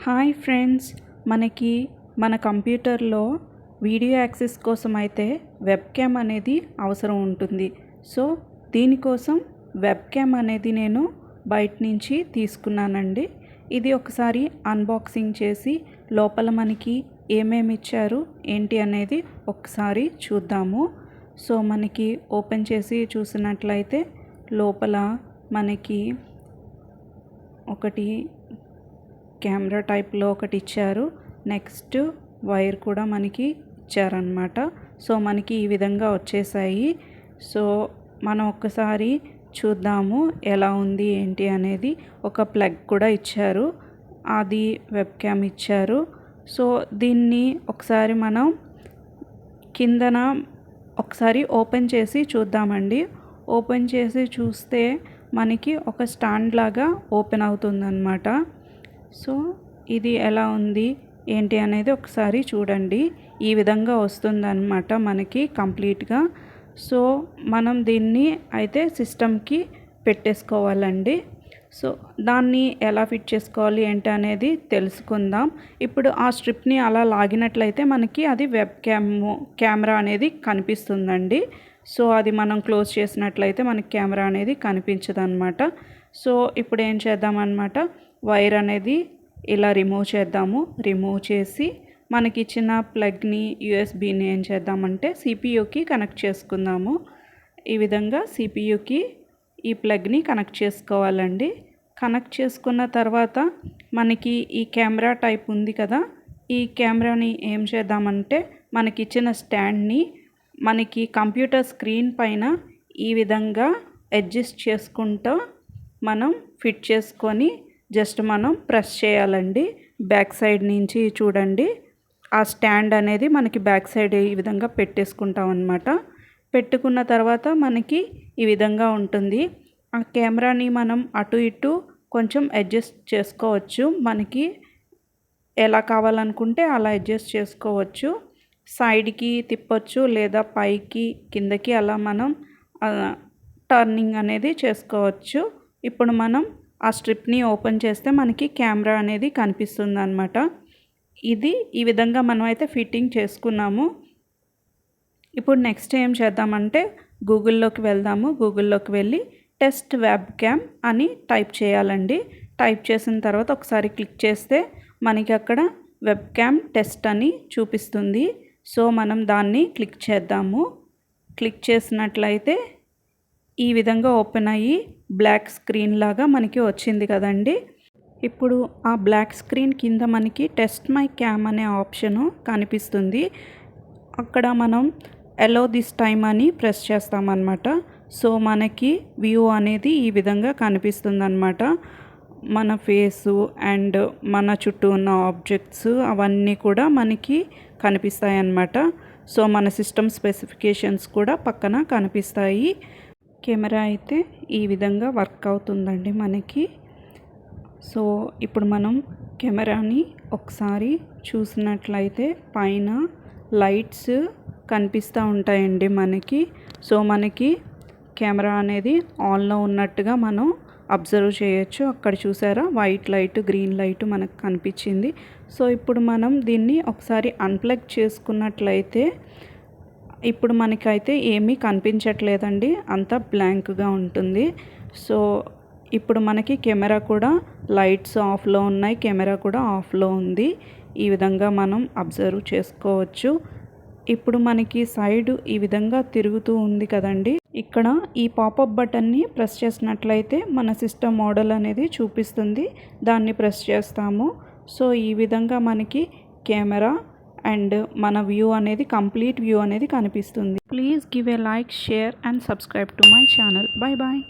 Hi friends, మనకి మన కంప్యూటర్లో వీడియో యాక్సెస్ కోసం అయితే వెబ్ క్యామ్ అనేది అవసరం ఉంటుంది. సో దీనికోసం వెబ్ క్యామ్ అనేది నేను బయట నుంచి తీసుకున్నానండి. ఇది ఒకసారి అన్బాక్సింగ్ చేసి లోపల మనకి ఏమేమి ఇచ్చారు ఏంటి అనేది ఒకసారి చూద్దాము. సో మనకి ఓపెన్ చేసి చూసినట్లయితే లోపల మనకి ఒకటి కెమెరా టైప్లో ఒకటి ఇచ్చారు. నెక్స్ట్ వైర్ కూడా మనకి ఇచ్చారనమాట. సో మనకి ఈ విధంగా వచ్చేసాయి. సో మనం ఒక్కసారి చూద్దాము ఎలా ఉంది ఏంటి అనేది. ఒక ప్లగ్ కూడా ఇచ్చారు, అది వెబ్ క్యామ్ ఇచ్చారు. సో దీన్ని ఒకసారి మనం కిందన ఒకసారి ఓపెన్ చేసి చూద్దామండి. ఓపెన్ చేసి చూస్తే మనకి ఒక స్టాండ్ లాగా ఓపెన్ అవుతుందన్నమాట. సో ఇది ఎలా ఉంది ఏంటి అనేది ఒకసారి చూడండి. ఈ విధంగా వస్తుందన్నమాట మనకి కంప్లీట్గా. సో మనం దీన్ని అయితే సిస్టమ్కి పెట్టేసుకోవాలండి. సో దాన్ని ఎలా ఫిట్ చేసుకోవాలి ఏంటి అనేది తెలుసుకుందాం. ఇప్పుడు ఆ స్ట్రిప్ని అలా లాగినట్లయితే మనకి అది వెబ్ కెమెరా అనేది కనిపిస్తుందండి. సో అది మనం క్లోజ్ చేసినట్లయితే మనకి కెమెరా అనేది కనిపించదు అనమాట. సో ఇప్పుడు ఏం చేద్దామన్నమాట, వైర్ అనేది ఇలా రిమూవ్ చేద్దాము. రిమూవ్ చేసి మనకి ఇచ్చిన ప్లగ్ని యూఎస్బిని ఏం చేద్దామంటే సిపియుకి కనెక్ట్ చేసుకుందాము. ఈ విధంగా సిపియుకి ఈ ప్లగ్ని కనెక్ట్ చేసుకోవాలండి. కనెక్ట్ చేసుకున్న తర్వాత మనకి ఈ కెమెరా టైప్ ఉంది కదా, ఈ కెమెరాని ఏం చేద్దామంటే మనకి ఇచ్చిన స్టాండ్ని మనకి కంప్యూటర్ స్క్రీన్ పైన ఈ విధంగా అడ్జస్ట్ చేసుకుంటూ మనం ఫిట్ చేసుకొని జస్ట్ మనం ప్రెస్ చేయాలండి. బ్యాక్ సైడ్ నుంచి చూడండి, ఆ స్టాండ్ అనేది మనకి బ్యాక్ సైడ్ ఈ విధంగా పెట్టేసుకుంటాం అన్నమాట. పెట్టుకున్న తర్వాత మనకి ఈ విధంగా ఉంటుంది. ఆ కెమెరాని మనం అటు ఇటు కొంచెం అడ్జస్ట్ చేసుకోవచ్చు. మనకి ఎలా కావాలనుకుంటే అలా అడ్జస్ట్ చేసుకోవచ్చు. సైడ్కి తిప్పొచ్చు లేదా పైకి కిందకి అలా మనం టర్నింగ్ అనేది చేసుకోవచ్చు. ఇప్పుడు మనం ఆ స్ట్రిప్ని ఓపెన్ చేస్తే మనకి కెమెరా అనేది కనిపిస్తుంది అన్నమాట. ఇది ఈ విధంగా మనం అయితే ఫిట్టింగ్ చేసుకున్నాము. ఇప్పుడు నెక్స్ట్ ఏం చేద్దామంటే గూగుల్లోకి వెళ్దాము. గూగుల్లోకి వెళ్ళి టెస్ట్ వెబ్ క్యామ్ అని టైప్ చేయాలండి. టైప్ చేసిన తర్వాత ఒకసారి క్లిక్ చేస్తే మనకి అక్కడ వెబ్ క్యామ్ టెస్ట్ అని చూపిస్తుంది. సో మనం దాన్ని క్లిక్ చేద్దాము. క్లిక్ చేసినట్లయితే ఈ విధంగా ఓపెన్ అయ్యి బ్లాక్ స్క్రీన్ లాగా మనకి వచ్చింది కదండి. ఇప్పుడు ఆ బ్లాక్ స్క్రీన్ కింద మనకి టెస్ట్ మై క్యామ్ అనే ఆప్షను కనిపిస్తుంది. అక్కడ మనం అలో దిస్ టైమ్ అని ప్రెస్ చేస్తామన్నమాట. సో మనకి వ్యూ అనేది ఈ విధంగా కనిపిస్తుంది అన్నమాట. మన ఫేసు అండ్ మన చుట్టూ ఉన్న ఆబ్జెక్ట్స్ అవన్నీ కూడా మనకి కనిపిస్తాయి అన్నమాట. సో మన సిస్టమ్ స్పెసిఫికేషన్స్ కూడా పక్కన కనిపిస్తాయి. కెమెరా అయితే ఈ విధంగా వర్క్ అవుతుందండి మనకి. సో ఇప్పుడు మనం కెమెరాని ఒకసారి చూసినట్లయితే పైన లైట్స్ కనిపిస్తూ ఉంటాయండి మనకి. సో మనకి కెమెరా అనేది ఆన్లో ఉన్నట్టుగా మనం అబ్జర్వ్ చేయొచ్చు. అక్కడ చూసారా, వైట్ లైట్ గ్రీన్ లైట్ మనకు కనిపించింది. సో ఇప్పుడు మనం దీన్ని ఒకసారి అన్ప్లగ్ చేసుకున్నట్లయితే ఇప్పుడు మనకైతే ఏమీ కనిపించట్లేదండి, అంతా బ్లాంక్గా ఉంటుంది. సో ఇప్పుడు మనకి కెమెరా కూడా లైట్స్ ఆఫ్లో ఉన్నాయి, కెమెరా కూడా ఆఫ్లో ఉంది. ఈ విధంగా మనం అబ్జర్వ్ చేసుకోవచ్చు. ఇప్పుడు మనకి సైడ్ ఈ విధంగా తిరుగుతూ ఉంది కదండి. ఇక్కడ ఈ పాపప్ బటన్ని ప్రెస్ చేసినట్లయితే మన సిస్టమ్ మోడల్ అనేది చూపిస్తుంది. దాన్ని ప్రెస్ చేస్తాము. సో ఈ విధంగా మనకి కెమెరా అండ్ మన వ్యూ అనేది కంప్లీట్ వ్యూ అనేది కనిపిస్తుంది. Please give a like, share and subscribe to my channel. Bye bye.